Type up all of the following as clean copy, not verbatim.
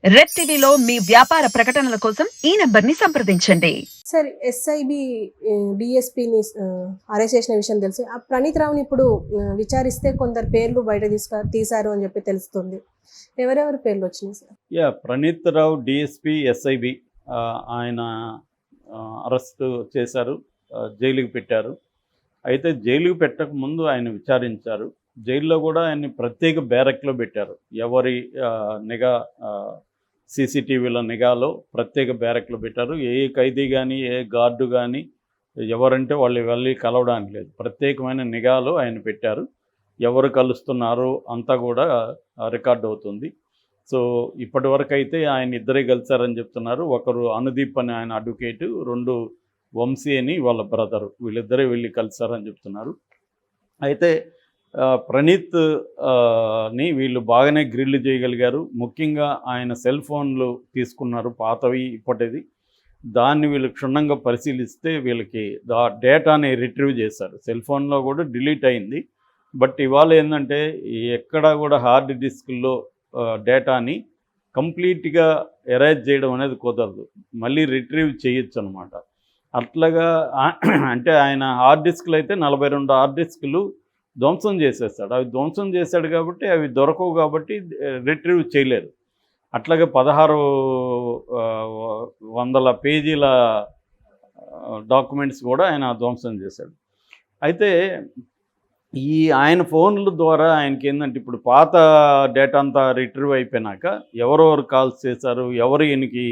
Red టీవీలో మీ వ్యాపార ప్రకటనల కోసం ఈ నంబర్ని సంప్రదించండి. సార్ ఎస్ఐబి డిఎస్పిని అరెస్ట్ చేసిన విషయం తెలుసు. ఆ ప్రణీత్ రావుని ఇప్పుడు విచారిస్తే కొందరు పేర్లు బయట తీశారు అని చెప్పి తెలుస్తుంది. ఎవరెవరి పేర్లు వచ్చినాయి సార్? ప్రణీత్ రావు డిఎస్పి ఎస్ఐబి ఆయన అరెస్ట్ చేశారు, జైలుకి పెట్టారు. అయితే జైలుకి పెట్టక ముందు ఆయన విచారించారు. జైల్లో కూడా ఆయన్ని ప్రత్యేక బ్యారక్లో పెట్టారు. ఎవరి నిఘా సీసీటీవీల నిఘాలో ప్రత్యేక బ్యారక్లో పెట్టారు. ఏ ఖైదీ కానీ ఏ గార్డు కానీ ఎవరంటే వాళ్ళు వెళ్ళి కలవడానికి లేదు. ప్రత్యేకమైన నిఘాలో ఆయన పెట్టారు. ఎవరు కలుస్తున్నారో అంతా కూడా రికార్డ్ అవుతుంది. సో ఇప్పటి వరకు అయితే ఆయన ఇద్దరే కలిశారని చెప్తున్నారు. ఒకరు అనుదీప్ అని ఆయన అడ్వకేటు, రెండు వంశీ అని వాళ్ళ బ్రదరు, వీళ్ళిద్దరే వెళ్ళి కలిశారని చెప్తున్నారు. అయితే ప్రణీత్ ని వీళ్ళు బాగానే గ్రిల్ చేయగలిగారు. ముఖ్యంగా ఆయన సెల్ ఫోన్లు తీసుకున్నారు, పాతవి ఇప్పటిది. దాన్ని వీళ్ళు క్షుణ్ణంగా పరిశీలిస్తే వీళ్ళకి డేటాని రిట్రీవ్ చేశారు. సెల్ ఫోన్లో కూడా డిలీట్ అయింది. బట్ ఇవాళ ఏంటంటే ఎక్కడ కూడా హార్డ్ డిస్క్లో డేటాని కంప్లీట్గా ఎరేజ్ చేయడం అనేది కుదరదు, మళ్ళీ రిట్రీవ్ చేయొచ్చు అనమాట. అట్లాగా అంటే ఆయన హార్డ్ డిస్క్లు అయితే 42 హార్డ్ డిస్క్లు ధ్వంసం చేసేస్తాడు. అవి ధ్వంసం చేశాడు కాబట్టి అవి దొరకవు, కాబట్టి రిట్రీవ్ చేయలేరు. అట్లాగే 1600 పేజీల డాక్యుమెంట్స్ కూడా ఆయన ధ్వంసం చేశాడు. అయితే ఈ ఆయన ఫోన్ల ద్వారా ఆయనకి ఏంటంటే ఇప్పుడు పాత డేటా అంతా రిట్రీవ్ అయిపోయినాక ఎవరెవరు కాల్స్ చేశారు, ఎవరు ఈయనకి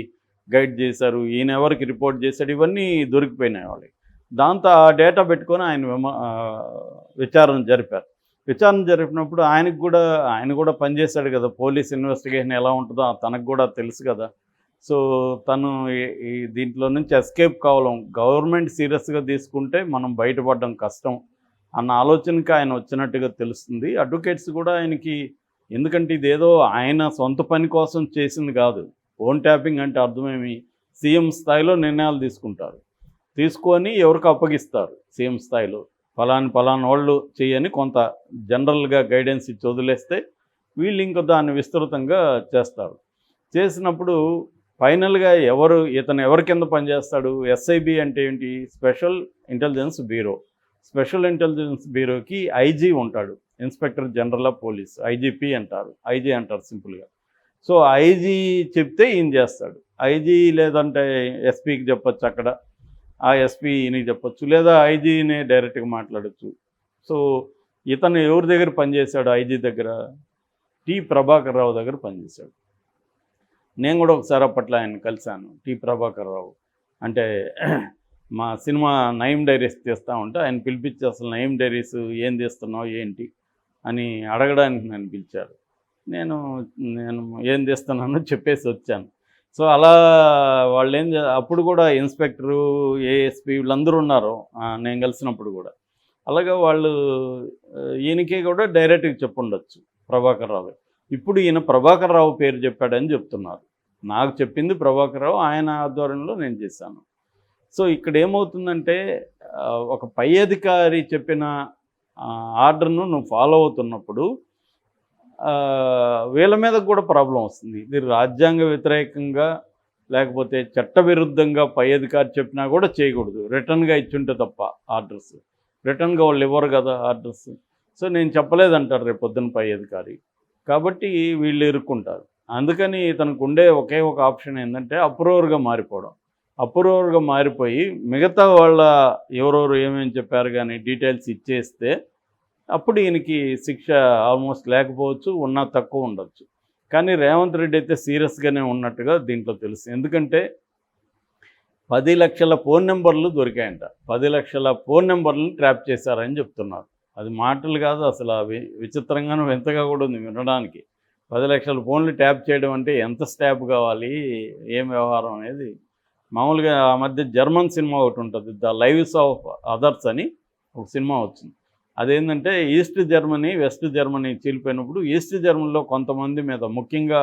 గైడ్ చేశారు, ఈయన ఎవరికి రిపోర్ట్ చేశాడు, ఇవన్నీ దొరికిపోయినాయి వాళ్ళకి. దాంతో ఆ డేటా పెట్టుకొని ఆయన విచారణ జరిపారు. విచారణ జరిపినప్పుడు ఆయన కూడా పనిచేశాడు కదా, పోలీస్ ఇన్వెస్టిగేషన్ ఎలా ఉంటుందో తనకు కూడా తెలుసు కదా. సో తను ఈ దీంట్లో నుంచి ఎస్కేప్ కావడం, గవర్నమెంట్ సీరియస్గా తీసుకుంటే మనం బయటపడడం కష్టం అన్న ఆలోచనకి ఆయన వచ్చినట్టుగా తెలుస్తుంది. అడ్వకేట్స్ కూడా ఆయనకి, ఎందుకంటే ఇదేదో ఆయన సొంత పని కోసం చేసింది కాదు. ఫోన్ ట్యాపింగ్ అంటే అర్థమేమి, సీఎం స్థాయిలో నిర్ణయాలు తీసుకొని ఎవరికి అప్పగిస్తారు. సీఎం స్థాయిలో పలానా వాళ్ళు చేయని కొంత జనరల్గా గైడెన్స్ ఇచ్చి వదిలేస్తే వీళ్ళు ఇంకా దాన్ని విస్తృతంగా చేస్తారు. చేసినప్పుడు ఫైనల్గా ఇతను ఎవరి కింద పనిచేస్తాడు? ఎస్ఐబి అంటే ఏంటి? Special intelligence bureau. Special intelligence బ్యూరోకి ఐజీ ఉంటాడు, inspector general of police, IGP అంటారు, ఐజీ అంటారు సింపుల్గా. సో ఐజీ చెప్తే ఈయన చేస్తాడు. ఐజీ లేదంటే ఎస్పీకి చెప్పచ్చు, అక్కడ ఆ ఎస్పీని చెప్పచ్చు, లేదా ఐజీని డైరెక్ట్గా మాట్లాడచ్చు. సో ఇతను ఎవరి దగ్గర పనిచేశాడు? ఐజీ దగ్గర, టి ప్రభాకర్ రావు దగ్గర పనిచేశాడు. నేను కూడా ఒకసారి అప్పట్లో ఆయన కలిశాను. టి ప్రభాకర్ రావు అంటే మా సినిమా నయం డైరీస్ తీస్తూ ఉంటే ఆయన పిలిపించి అసలు నయం డైరీస్ ఏం తీస్తున్నావు ఏంటి అని అడగడానికి నన్ను పిలిచారు. నేను ఏం తీస్తున్నానో చెప్పేసి వచ్చాను. సో అలా వాళ్ళు అప్పుడు కూడా ఇన్స్పెక్టరు, ఏఎస్పీ వీళ్ళందరూ ఉన్నారు నేను కలిసినప్పుడు కూడా. అలాగే వాళ్ళు ఈయనకే కూడా డైరెక్ట్గా చెప్పుండొచ్చు ప్రభాకర్ రావు. ఇప్పుడు ఈయన ప్రభాకర్ రావు పేరు చెప్పాడని చెప్తున్నారు. నాకు చెప్పింది ప్రభాకర్ రావు, ఆయన ఆధ్వర్యంలో నేను చేశాను. సో ఇక్కడ ఏమవుతుందంటే ఒక పై అధికారి చెప్పిన ఆర్డర్ను నువ్వు ఫాలో అవుతున్నప్పుడు వీళ్ళ మీద కూడా ప్రాబ్లం వస్తుంది. ఇది రాజ్యాంగ వ్యతిరేకంగా లేకపోతే చట్టవిరుద్ధంగా పై అధికారి చెప్పినా కూడా చేయకూడదు. రిటర్న్గా ఇచ్చుంటే తప్ప ఆర్డర్స్, రిటర్న్గా వాళ్ళు ఇవ్వరు కదా ఆర్డర్స్. సో నేను చెప్పలేదంటారు రేపు పొద్దున్న పై అధికారి, కాబట్టి వీళ్ళు ఇరుక్కుంటారు. అందుకని ఇతనికి ఉండే ఒకే ఒక ఆప్షన్ ఏంటంటే అప్రూవర్గా మారిపోవడం. అప్రూవర్గా మారిపోయి మిగతా వాళ్ళ ఎవరెవరు ఏమేమి చెప్పారు కానీ డీటెయిల్స్ ఇచ్చేస్తే అప్పుడు ఈయనకి శిక్ష ఆల్మోస్ట్ లేకపోవచ్చు, ఉన్నా తక్కువ ఉండొచ్చు. కానీ రేవంత్ రెడ్డి అయితే సీరియస్గానే ఉన్నట్టుగా దీంట్లో తెలుసు. ఎందుకంటే 10 లక్షల ఫోన్ నెంబర్లు దొరికాయంట. 10 లక్షల ఫోన్ నెంబర్లను ట్రాప్ చేశారని చెప్తున్నారు. అది మాటలు కాదు, అసలు అవి విచిత్రంగానూ వింతగా కూడా ఉంది వినడానికి. 10 లక్షల ఫోన్లు ట్యాప్ చేయడం అంటే ఎంత స్టాప్ కావాలి, ఏం వ్యవహారం అనేది. మామూలుగా ఆ మధ్య జర్మన్ సినిమా ఒకటి ఉంటుంది, ద లైవ్స్ ఆఫ్ అదర్స్ అని ఒక సినిమా వచ్చింది. అదేంటంటే ఈస్ట్ జర్మనీ వెస్ట్ జర్మనీ చీలిపోయినప్పుడు ఈస్ట్ జర్మనీలో కొంతమంది మీద, ముఖ్యంగా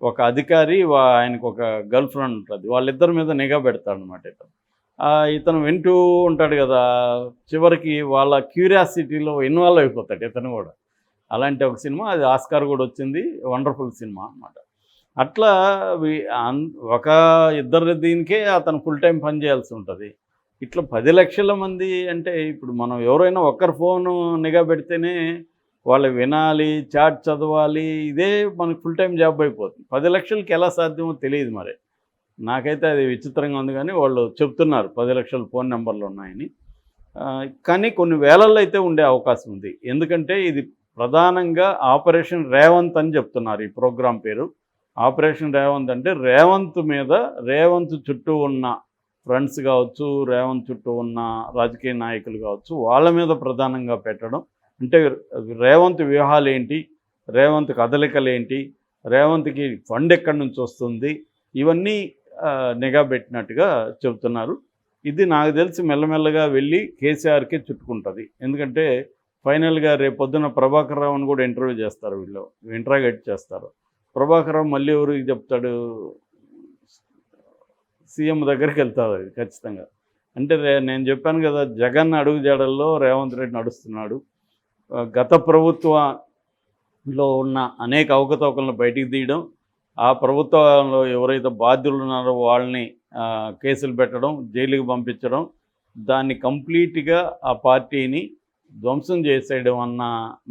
ఒక అధికారి ఆయనకు ఒక గర్ల్ ఫ్రెండ్ ఉంటుంది, వాళ్ళిద్దరి మీద నిఘా పెడతాడనమాట. ఇతను వింటూ ఉంటాడు కదా, చివరికి వాళ్ళ క్యూరియాసిటీలో ఇన్వాల్వ్ అయిపోతాడు ఇతను కూడా. అలాంటి ఒక సినిమా, అది ఆస్కార్ కూడా వచ్చింది, వండర్ఫుల్ సినిమా అన్నమాట. అట్లా ఒక ఇద్దరు దీనికే అతను ఫుల్ టైం పని చేయాల్సి ఉంటుంది. ఇట్లా 10 లక్షల మంది అంటే ఇప్పుడు మనం ఎవరైనా ఒక్కరి ఫోను నిఘా పెడితేనే వాళ్ళు వినాలి, చాట్ చదవాలి, ఇదే మనకు ఫుల్ టైం జాబ్ అయిపోతుంది. 10 లక్షలకి ఎలా సాధ్యమో తెలియదు మరి. నాకైతే అది విచిత్రంగా ఉంది, కానీ వాళ్ళు చెప్తున్నారు 10 లక్షల ఫోన్ నెంబర్లు ఉన్నాయని. కానీ కొన్ని వేలల్లో అయితే ఉండే అవకాశం ఉంది. ఎందుకంటే ఇది ప్రధానంగా ఆపరేషన్ రేవంత్ అని చెప్తున్నారు ఈ ప్రోగ్రాం పేరు. ఆపరేషన్ రేవంత్ అంటే రేవంత్ మీద, రేవంత్ చుట్టూ ఉన్న ఫ్రెండ్స్ కావచ్చు, రేవంత్ చుట్టూ ఉన్న రాజకీయ నాయకులు కావచ్చు, వాళ్ళ మీద ప్రధానంగా పెట్టడం. అంటే రేవంత్ వ్యూహాలు ఏంటి, రేవంత్ కదలికలు ఏంటి, రేవంత్కి ఫండ్ ఎక్కడి నుంచి వస్తుంది, ఇవన్నీ నిఘా పెట్టినట్టుగా చెబుతున్నారు. ఇది నాకు తెలిసి మెల్లమెల్లగా వెళ్ళి కేసీఆర్కే చుట్టుకుంటుంది. ఎందుకంటే ఫైనల్గా రేపొద్దున ప్రభాకర్ రావుని కూడా ఇంటర్వ్యూ చేస్తారు, వీళ్ళు ఇంట్రాగేట్ చేస్తారు. ప్రభాకర్ రావు మళ్ళీ ఎవరికి చెప్తాడు, సీఎం దగ్గరికి వెళ్తారు అది ఖచ్చితంగా. అంటే నేను చెప్పాను కదా, జగన్ అడుగుజాడల్లో రేవంత్ రెడ్డి నడుస్తున్నాడు. గత ప్రభుత్వంలో ఉన్న అనేక అవకతవకలను బయటికి తీయడం, ఆ ప్రభుత్వంలో ఎవరైతే బాధ్యులు ఉన్నారో వాళ్ళని కేసులు పెట్టడం, జైలుకి పంపించడం, దాన్ని కంప్లీట్గా ఆ పార్టీని ధ్వంసం చేసేయడం అన్న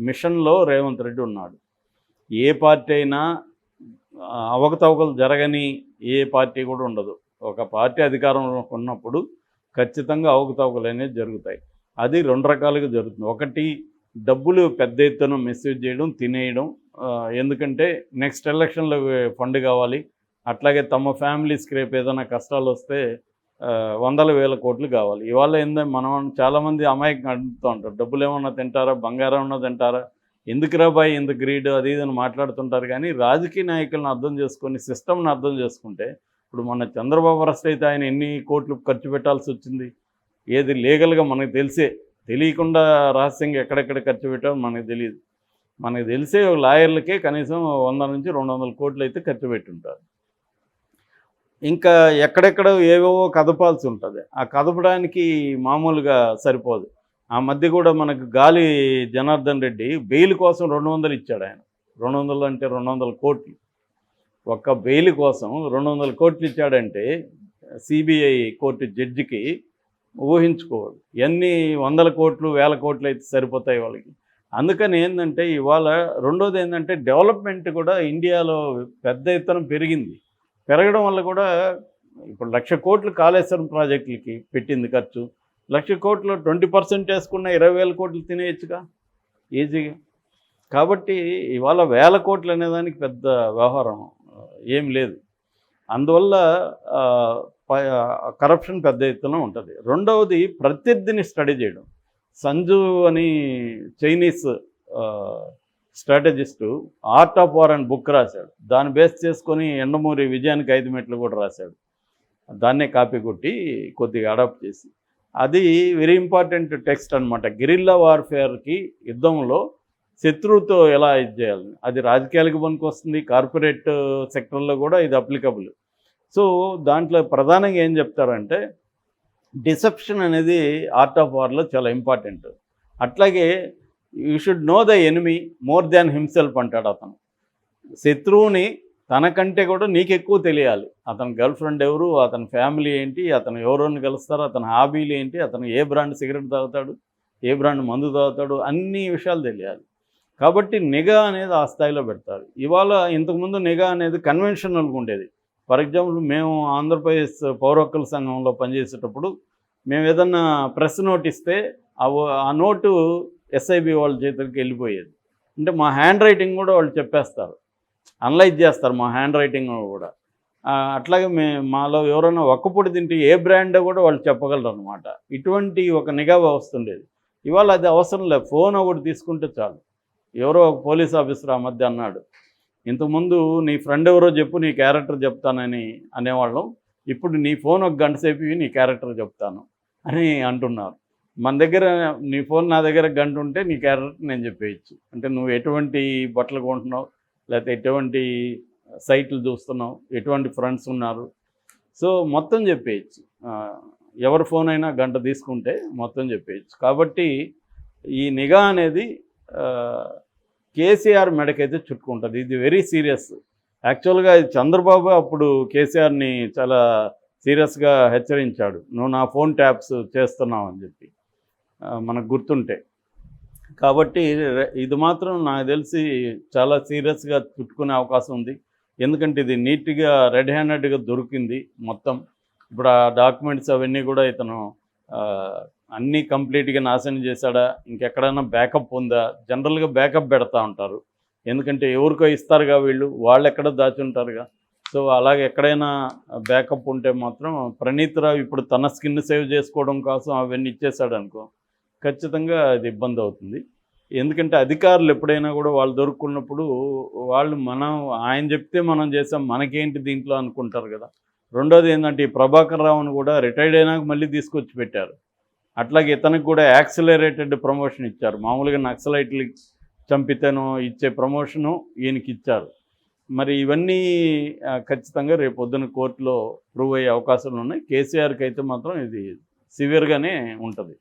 మిషన్లో రేవంత్ రెడ్డి ఉన్నాడు. ఏ పార్టీ అయినా అవకతవకలు జరగని ఏ పార్టీ కూడా ఉండదు. ఒక పార్టీ అధికారంలో ఉన్నప్పుడు ఖచ్చితంగా అవకతవకలు అనేవి జరుగుతాయి. అది 2 రకాలుగా జరుగుతుంది. ఒకటి, డబ్బులు పెద్ద ఎత్తున మిస్యూజ్ చేయడం, తినేయడం. ఎందుకంటే నెక్స్ట్ ఎలక్షన్లో ఫండ్ కావాలి. అట్లాగే తమ ఫ్యామిలీస్కి రేపు ఏదైనా కష్టాలు వస్తే వందల వేల కోట్లు కావాలి. ఇవాళ ఏంటంటే మనం చాలామంది అమాయకంగా అడుగుతూ ఉంటారు, డబ్బులు ఏమన్నా తింటారా, బంగారం ఏమన్నా తింటారా, ఎందుకు రాబాయి ఇంత గ్రీడ్ అది ఇదని మాట్లాడుతుంటారు. కానీ రాజకీయ నాయకులను అర్థం చేసుకొని, సిస్టమ్ని అర్థం చేసుకుంటే, ఇప్పుడు మన చంద్రబాబు అరెస్ట్ అయితే ఆయన ఎన్ని కోట్లు ఖర్చు పెట్టాల్సి వచ్చింది, ఏది లీగల్గా మనకు తెలియకుండా రహస్యంగా ఎక్కడెక్కడ ఖర్చు పెట్టామో మనకు తెలియదు. మనకు తెలిసే లాయర్లకే కనీసం 100 నుంచి 200 కోట్లు అయితే ఖర్చు పెట్టుంటారు. ఇంకా ఎక్కడెక్కడ ఏవేవో కదపాల్సి ఉంటుంది. ఆ కదపడానికి మామూలుగా సరిపోదు. ఆ మధ్య కూడా మనకు గాలి జనార్దన్ రెడ్డి బెయిల్ కోసం 200 ఇచ్చాడు ఆయన. 200 అంటే 200 కోట్లు. ఒక్క బెయిల్ కోసం 200 కోట్లు ఇచ్చాడంటే సిబిఐ కోర్టు జడ్జికి ఊహించుకోవాలి. ఎన్ని 100 కోట్లు 1000 కోట్లు అయితే సరిపోతాయి వాళ్ళకి. అందుకని ఏంటంటే ఇవాళ రెండోది ఏంటంటే డెవలప్మెంట్ కూడా ఇండియాలో పెద్ద ఎత్తున పెరగడం వల్ల కూడా ఇప్పుడు 1,00,000 కోట్లు కాళేశ్వరం ప్రాజెక్టులకి పెట్టింది ఖర్చు. 1,00,000 కోట్లు 20% వేసుకున్న 20,000 కోట్లు తినేయచ్చుగా ఈజీగా. కాబట్టి ఇవాళ 1,000 కోట్లు అనేదానికి పెద్ద వ్యవహారం ఏం లేదు. అందువల్ల కరప్షన్ పెద్ద ఎత్తున ఉంటుంది. రెండవది ప్రత్యర్థిని స్టడీ చేయడం. సంజు అని Chinese strategist art of war అని బుక్ రాశాడు. దాన్ని బేస్ చేసుకొని ఎండమూరి విజయానికి 5 మెట్లు కూడా రాశాడు. దాన్నే కాపీ కొట్టి కొద్దిగా అడాప్ట్ చేసి, అది వెరీ ఇంపార్టెంట్ టెక్స్ట్ అనమాట. గెరిల్లా వార్ఫేర్కి యుద్ధంలో శత్రువుతో ఎలా ఇది చేయాలని, అది రాజకీయాలకు పనికొస్తుంది, కార్పొరేట్ సెక్టర్లో కూడా ఇది అప్లికబుల్. సో దాంట్లో ప్రధానంగా ఏం చెప్తారంటే డిసెప్షన్ అనేది ఆర్ట్ ఆఫ్ వార్లో చాలా ఇంపార్టెంట్. అట్లాగే you should know the enemy more than himself అంటాడు అతను. శత్రువుని తనకంటే కూడా నీకు ఎక్కువ తెలియాలి. అతని గర్ల్ ఫ్రెండ్ ఎవరు, అతని ఫ్యామిలీ ఏంటి, అతను ఎవరోని కలుస్తారు, అతని హాబీలు ఏంటి, అతను ఏ బ్రాండ్ సిగరెట్ తాగుతాడు, ఏ బ్రాండ్ మందు తాగుతాడు, అన్ని విషయాలు తెలియాలి. కాబట్టి నిఘా అనేది ఆ స్థాయిలో పెడతారు. ఇవాళ ఇంతకుముందు నిఘా అనేది కన్వెన్షనల్గా ఉండేది. ఫర్ ఎగ్జాంపుల్ మేము ఆంధ్రప్రదేశ్ పౌర హక్కుల సంఘంలో పనిచేసేటప్పుడు మేము ఏదన్నా ప్రెస్ నోట్ ఇస్తే ఆ నోటు ఎస్ఐబి వాళ్ళ చేతులకి వెళ్ళిపోయేది. అంటే మా హ్యాండ్ రైటింగ్ కూడా వాళ్ళు చెప్పేస్తారు, అనలైజ్ చేస్తారు మా హ్యాండ్ రైటింగ్ కూడా. అట్లాగే మాలో ఎవరైనా ఒక్కపొడి తింటే ఏ బ్రాండో కూడా వాళ్ళు చెప్పగలరు అనమాట. ఇటువంటి ఒక నిఘా వ్యవస్థ ఉండేది. ఇవాళ అది అవసరం లేదు, ఫోన్ ఒకటి తీసుకుంటే చాలు. ఎవరో ఒక పోలీస్ ఆఫీసర్ ఆ మధ్య అన్నాడు, ఇంతకుముందు నీ ఫ్రెండ్ ఎవరో చెప్పు నీ క్యారెక్టర్ చెప్తానని అనేవాళ్ళం, ఇప్పుడు నీ ఫోన్ ఒక గంట సేపు నీ క్యారెక్టర్ చెప్తాను అని అంటున్నారు. మన దగ్గర నీ ఫోన్ నా దగ్గర గంట ఉంటే నీ క్యారెక్టర్ నేను చెప్పేయచ్చు. అంటే నువ్వు ఎటువంటి బట్టలు కొంటున్నావు, లేకపోతే ఎటువంటి సైట్లు చూస్తున్నావు, ఎటువంటి ఫ్రెండ్స్ ఉన్నారు, సో మొత్తం చెప్పేయచ్చు. ఎవరి ఫోన్ అయినా గంట తీసుకుంటే మొత్తం చెప్పేయచ్చు. కాబట్టి ఈ నిఘా అనేది కేసీఆర్ మెడకైతే చుట్టుకుంటుంది. ఇది వెరీ సీరియస్. యాక్చువల్గా ఇది చంద్రబాబు అప్పుడు కేసీఆర్ని చాలా సీరియస్గా హెచ్చరించాడు, నువ్వు నా ఫోన్ ట్యాప్స్ చేస్తున్నావు అని చెప్పి, మనకు గుర్తుంటే. కాబట్టి ఇది మాత్రం నాకు తెలిసి చాలా సీరియస్గా చుట్టుకునే అవకాశం ఉంది. ఎందుకంటే ఇది నీట్గా రెడ్ హ్యాండెడ్గా దొరికింది మొత్తం. ఇప్పుడు ఆ డాక్యుమెంట్స్ అవన్నీ కూడా ఇతను అన్నీ కంప్లీట్గా నాశనం చేశాడా, ఇంకెక్కడైనా బ్యాకప్ ఉందా? జనరల్గా బ్యాకప్ పెడతా ఉంటారు, ఎందుకంటే ఎవరికో ఇస్తారుగా వీళ్ళు, వాళ్ళు ఎక్కడ దాచి ఉంటారుగా. సో అలాగే ఎక్కడైనా బ్యాకప్ ఉంటే మాత్రం ప్రణీత్ రావు ఇప్పుడు తన స్కిన్ సేవ్ చేసుకోవడం కోసం అవన్నీ ఇచ్చేసాడు అనుకో, ఖచ్చితంగా అది ఇబ్బంది అవుతుంది. ఎందుకంటే అధికారులు ఎప్పుడైనా కూడా వాళ్ళు దొరుకున్నప్పుడు వాళ్ళు ఆయన చెప్తే మనం చేసాం, మనకేంటి దీంట్లో అనుకుంటారు కదా. రెండోది ఏంటంటే ఈ ప్రభాకర్ రావును కూడా రిటైర్డ్ అయినాక మళ్ళీ తీసుకొచ్చి పెట్టారు. అట్లాగే ఇతనికి కూడా యాక్సిలరేటెడ్ ప్రమోషన్ ఇచ్చారు. మామూలుగా నక్సలైట్లు చంపితేనో ఇచ్చే ప్రమోషను ఈయనకి ఇచ్చారు. మరి ఇవన్నీ ఖచ్చితంగా రేపు పొద్దున కోర్టులో ప్రూవ్ అయ్యే అవకాశాలు ఉన్నాయి. కేసీఆర్కి అయితే మాత్రం ఇది సివియర్గానే ఉంటుంది.